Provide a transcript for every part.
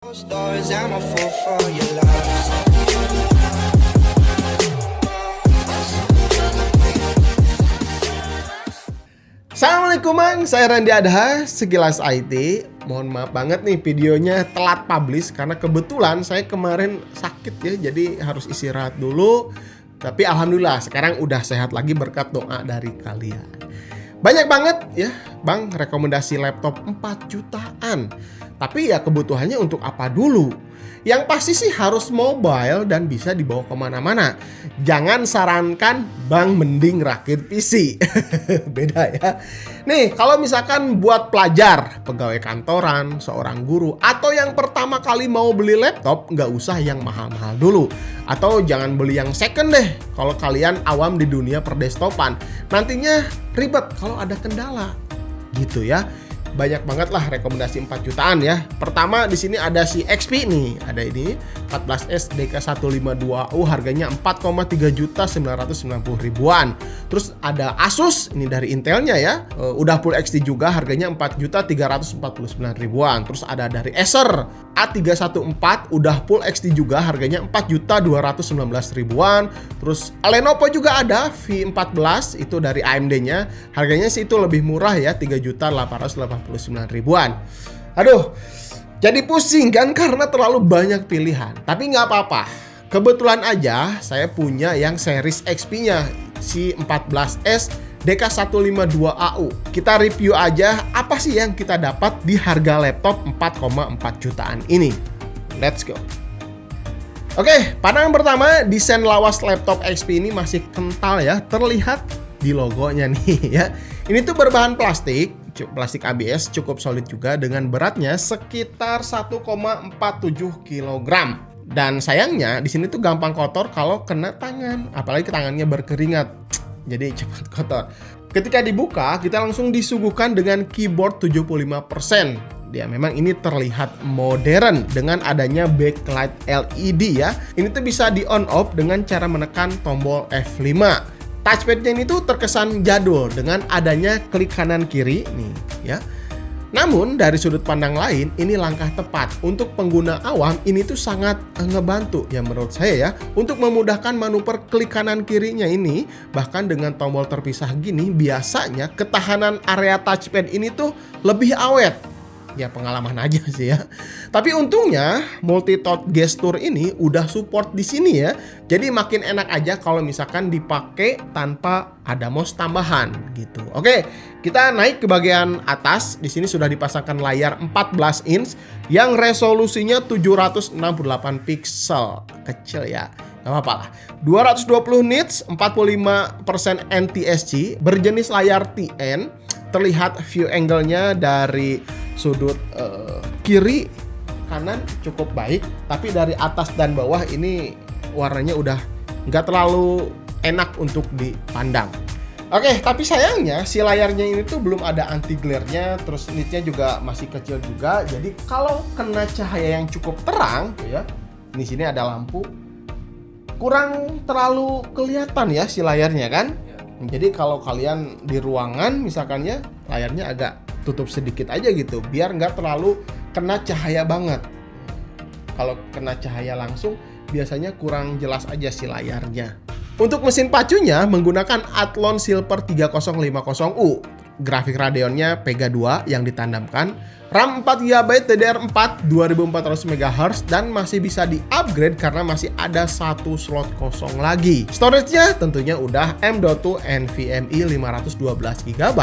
Stories, I'm a fool for your love. Assalamualaikum Mang, saya Randy Adha, Sekilas IT. Mohon maaf banget nih videonya telat publish karena kebetulan saya kemarin sakit ya, jadi harus istirahat dulu. Tapi alhamdulillah sekarang udah sehat lagi berkat doa dari kalian. Banyak banget ya Bang rekomendasi laptop 4 jutaan. Tapi ya kebutuhannya untuk apa dulu? Yang pasti sih harus mobile dan bisa dibawa kemana-mana. Jangan sarankan Bang mending rakit PC. Beda ya. Nih kalau misalkan buat pelajar, pegawai kantoran, seorang guru, atau yang pertama kali mau beli laptop, nggak usah yang mahal-mahal dulu. Atau jangan beli yang second deh kalau kalian awam di dunia perdesktopan. Nantinya ribet kalau ada kendala. Gitu ya. Banyak banget lah rekomendasi 4 jutaan ya. Pertama di sini ada si XP nih, ada ini 14S DK152U harganya 4,3.990.000-an. Terus ada Asus ini dari Intelnya ya, udah full XT juga harganya 4.349.000-an. Terus ada dari Acer A314 udah full XT juga harganya 4.219.000-an. Terus Lenovo juga ada V14 itu dari AMD-nya, harganya sih itu lebih murah ya 3.889.000-an. Aduh, jadi pusing kan karena terlalu banyak pilihan. Tapi nggak apa-apa. Kebetulan aja saya punya yang series XP-nya si 14S DK152AU. Kita review aja apa sih yang kita dapat di harga laptop 4,4 jutaan ini. Let's go. Oke, pandangan pertama, desain lawas laptop XP ini masih kental ya, terlihat di logonya nih ya. Ini tuh berbahan plastik ABS, cukup solid juga dengan beratnya sekitar 1,47 kg. Dan sayangnya di sini tuh gampang kotor kalau kena tangan, apalagi tangannya berkeringat. Jadi cepat kotor. Ketika dibuka, kita langsung disuguhkan dengan keyboard 75%. Ya memang ini terlihat modern dengan adanya backlight LED ya. Ini tuh bisa di on off dengan cara menekan tombol F5. Touchpad-nya ini tuh terkesan jadul dengan adanya klik kanan kiri nih ya. Namun dari sudut pandang lain ini langkah tepat untuk pengguna awam. Ini tuh sangat ngebantu ya menurut saya ya untuk memudahkan manuver klik kanan kirinya ini. Bahkan dengan tombol terpisah gini biasanya ketahanan area touchpad ini tuh lebih awet. Ya pengalaman aja sih ya. Tapi untungnya multi-touch gesture ini udah support di sini ya. Jadi makin enak aja kalau misalkan dipakai tanpa ada mouse tambahan gitu. Oke, kita naik ke bagian atas. Di sini sudah dipasangkan layar 14 inch yang resolusinya 768 pixel. Kecil ya. Gak apa-apa lah. 220 nits, 45% NTSC, berjenis layar TN. Terlihat view angle-nya dari sudut kiri kanan cukup baik, tapi dari atas dan bawah ini warnanya udah nggak terlalu enak untuk dipandang. Oke, tapi sayangnya si layarnya ini tuh belum ada anti glare-nya, terus nitsnya juga masih kecil juga. Jadi kalau kena cahaya yang cukup terang ya, di sini ada lampu, kurang terlalu kelihatan ya si layarnya kan. Jadi kalau kalian di ruangan misalkan ya, layarnya agak tutup sedikit aja gitu biar nggak terlalu kena cahaya banget. Kalau kena cahaya langsung biasanya kurang jelas aja si layarnya. Untuk mesin pacunya menggunakan Athlon Silver 3050U. Grafik Radeonnya Vega 2 yang ditandamkan, RAM 4GB DDR4 2400 MHz dan masih bisa di-upgrade karena masih ada satu slot kosong lagi. Storage-nya tentunya udah M.2 NVMe 512GB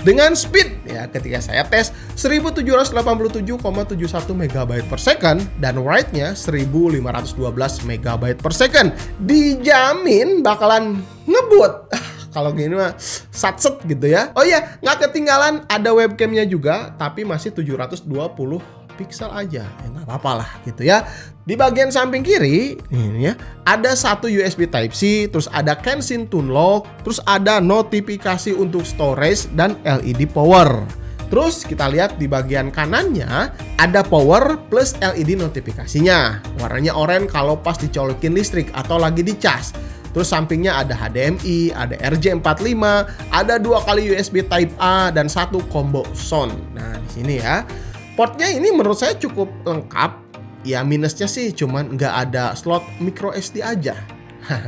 dengan speed ya ketika saya tes 1787,71 MB per second dan write-nya 1512 MB per second. Dijamin bakalan ngebut. Kalau gini mah satset gitu ya. Oh iya, nggak ketinggalan ada webcamnya juga, tapi masih 720 pixel aja. Ya nggak apa-apa lah gitu ya. Di bagian samping kiri ini ya, ada satu USB Type-C, terus ada Kenshin Tune Lock, terus ada notifikasi untuk storage dan LED power. Terus kita lihat di bagian kanannya ada power plus LED notifikasinya. Warnanya oranye kalau pas dicolokin listrik atau lagi dicas. Terus sampingnya ada HDMI, ada RJ45, ada 2 kali USB Type A dan 1 combo sound. Nah, di sini ya. Portnya ini menurut saya cukup lengkap. Ya minusnya sih cuman nggak ada slot micro SD aja.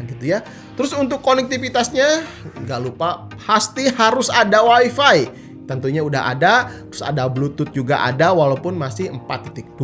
Gitu ya. Terus untuk konektivitasnya nggak lupa pasti harus ada WiFi. Tentunya udah ada, terus ada Bluetooth juga ada walaupun masih 4.2.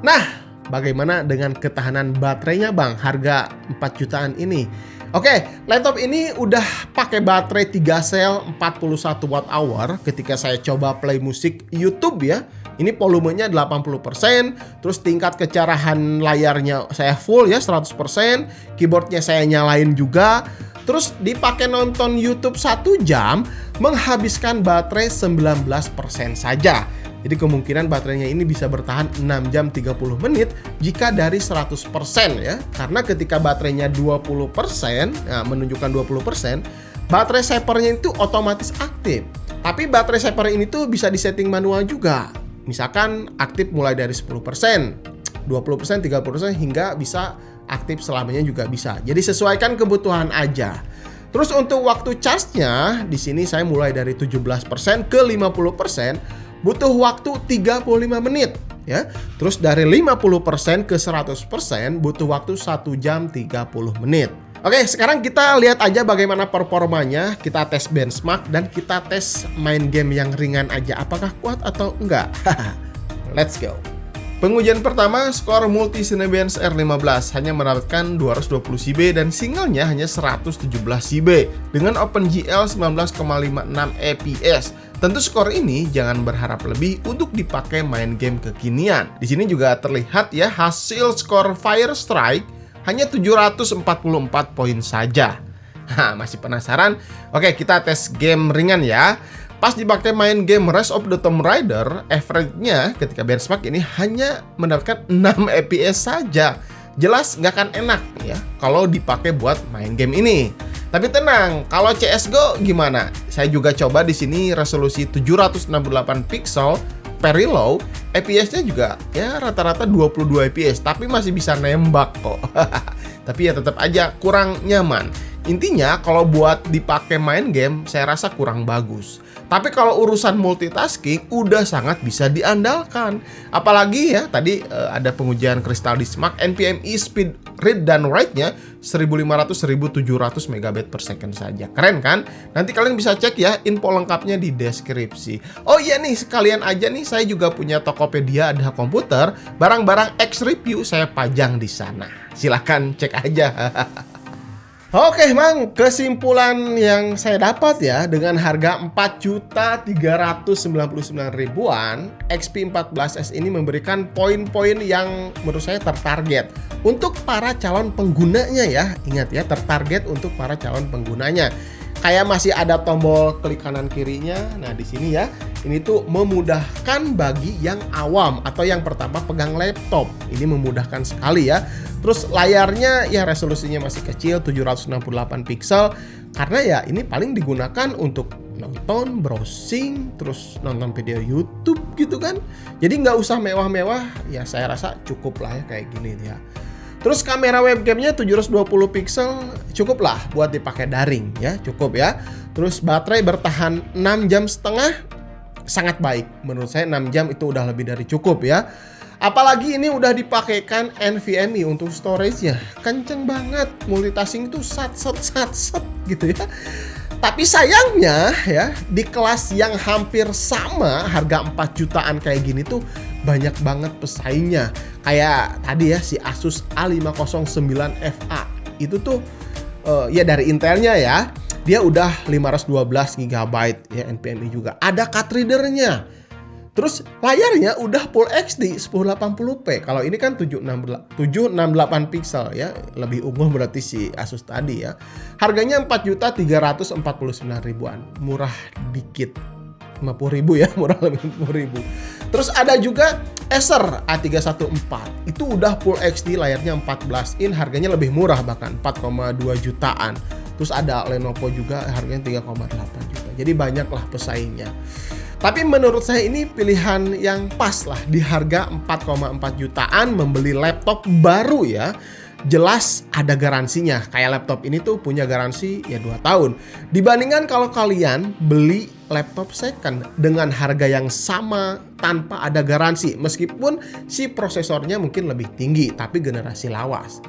Nah, bagaimana dengan ketahanan baterainya Bang? Harga 4 jutaan ini. Oke, laptop ini udah pakai baterai 3 sel 41 watt hour ketika saya coba play musik YouTube ya. Ini volumenya 80%, terus tingkat kecerahan layarnya saya full ya 100%, keyboardnya saya nyalain juga. Terus dipakai nonton YouTube 1 jam menghabiskan baterai 19% saja. Jadi kemungkinan baterainya ini bisa bertahan 6 jam 30 menit jika dari 100% ya. Karena ketika baterainya 20%, nah menunjukkan 20%, baterai savernya itu otomatis aktif. Tapi baterai saver ini tuh bisa disetting manual juga. Misalkan aktif mulai dari 10%, 20%, 30% hingga bisa aktif selamanya juga bisa. Jadi sesuaikan kebutuhan aja. Terus untuk waktu charge-nya di sini saya mulai dari 17% ke 50%. Butuh waktu 35 menit ya. Terus dari 50% ke 100% butuh waktu 1 jam 30 menit. Oke, sekarang kita lihat aja bagaimana performanya. Kita tes benchmark dan kita tes main game yang ringan aja. Apakah kuat atau enggak? Let's go. Pengujian pertama, skor multi Cinebench R15 hanya mendapatkan 220 CB dan singlenya hanya 117 CB dengan OpenGL 19,56 FPS. Tentu skor ini jangan berharap lebih untuk dipakai main game kekinian. Di sini juga terlihat ya hasil skor Fire Strike hanya 744 poin saja. Masih penasaran? Oke, kita tes game ringan ya. Pas dipakai main game Rise of the Tomb Raider, average-nya ketika benchmark ini hanya mendapatkan 6 FPS saja. Jelas nggak akan enak ya kalau dipakai buat main game ini. Tapi tenang, kalau CS:GO gimana? Saya juga coba di sini resolusi 768 pixel very low, FPS-nya juga ya rata-rata 22 FPS, tapi masih bisa nembak kok. Tapi ya tetap aja kurang nyaman. Intinya kalau buat dipakai main game, saya rasa kurang bagus. Tapi kalau urusan multitasking udah sangat bisa diandalkan. Apalagi ya tadi ada pengujian Crystal Disk Mark NVMe speed read dan write-nya 1500-1700 MB per second saja. Keren kan? Nanti kalian bisa cek ya info lengkapnya di deskripsi. Oh iya nih, sekalian aja nih saya juga punya Tokopedia ada komputer, barang-barang X review saya pajang di sana. Silahkan cek aja. Oke Mang, kesimpulan yang saya dapat ya dengan harga 4.399.000-an, XP14S ini memberikan poin-poin yang menurut saya tertarget untuk para calon penggunanya ya. Ingat ya, tertarget untuk para calon penggunanya. Kayak masih ada tombol klik kanan kirinya. Nah, di sini ya, ini tuh memudahkan bagi yang awam atau yang pertama pegang laptop. Ini memudahkan sekali ya. Terus layarnya ya resolusinya masih kecil 768 pixel karena ya ini paling digunakan untuk nonton, browsing, terus nonton video YouTube gitu kan. Jadi nggak usah mewah-mewah, ya saya rasa cukup lah ya kayak gini ya. Terus kamera webcamnya 720 pixel cukup lah buat dipakai daring ya, cukup ya. Terus baterai bertahan 6 jam setengah sangat baik. Menurut saya 6 jam itu udah lebih dari cukup ya. Apalagi ini udah dipakaikan NVMe untuk storage-nya. Kenceng banget, multitasking itu sat gitu ya. Tapi sayangnya ya, di kelas yang hampir sama harga 4 jutaan kayak gini tuh banyak banget pesaingnya. Kayak tadi ya si Asus A509FA. Itu tuh ya dari Intelnya ya. Dia udah 512 GB ya NVMe juga. Ada card reader-nya. Terus layarnya udah Full HD 1080p. Kalau ini kan 768 pixel ya, lebih unggul berarti si Asus tadi ya. Harganya 4.349.000-an. Murah dikit. 50.000 ya, murah lebih 50.000. Terus ada juga Acer A314. Itu udah Full HD, layarnya 14 in, harganya lebih murah bahkan 4,2 jutaan. Terus ada Lenovo juga harganya 3,8 juta. Jadi banyaklah pesaingnya. Tapi menurut saya ini pilihan yang pas lah di harga 4,4 jutaan membeli laptop baru ya. Jelas ada garansinya. Kayak laptop ini tuh punya garansi ya 2 tahun. Dibandingkan kalau kalian beli laptop second dengan harga yang sama tanpa ada garansi. Meskipun si prosesornya mungkin lebih tinggi tapi generasi lawas.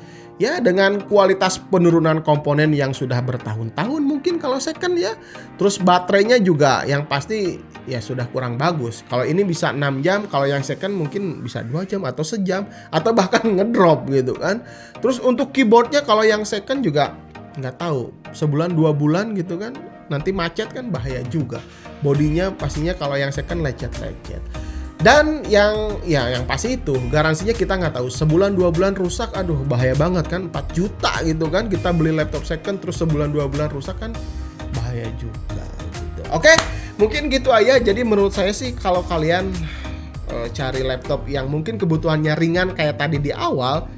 Ya dengan kualitas penurunan komponen yang sudah bertahun-tahun mungkin kalau second ya. Terus baterainya juga yang pasti ya sudah kurang bagus. Kalau ini bisa 6 jam, kalau yang second mungkin bisa 2 jam atau sejam atau bahkan ngedrop gitu kan. Terus untuk keyboardnya kalau yang second juga nggak tahu, sebulan 2 bulan gitu kan. Nanti macet kan bahaya juga. Bodinya pastinya kalau yang second lecet-lecet. Dan yang pasti itu garansinya kita nggak tahu, sebulan 2 bulan rusak, aduh bahaya banget kan, 4 juta gitu kan kita beli laptop second terus sebulan 2 bulan rusak kan bahaya juga gitu. Oke, mungkin gitu aja. Jadi menurut saya sih kalau kalian cari laptop yang mungkin kebutuhannya ringan kayak tadi di awal,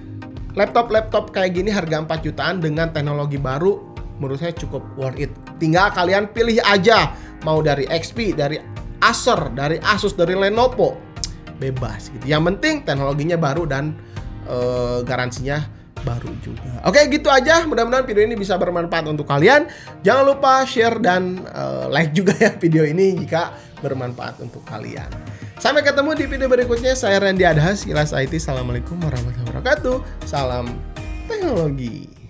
laptop kayak gini harga 4 jutaan dengan teknologi baru menurut saya cukup worth it. Tinggal kalian pilih aja mau dari XP, dari Acer, dari Asus, dari Lenovo, bebas gitu. Yang penting teknologinya baru dan garansinya baru juga. Oke, gitu aja. Mudah-mudahan video ini bisa bermanfaat untuk kalian. Jangan lupa share dan like juga ya video ini jika bermanfaat untuk kalian. Sampai ketemu di video berikutnya. Saya Randy Adhas, Kilas IT. Assalamualaikum warahmatullahi wabarakatuh. Salam teknologi.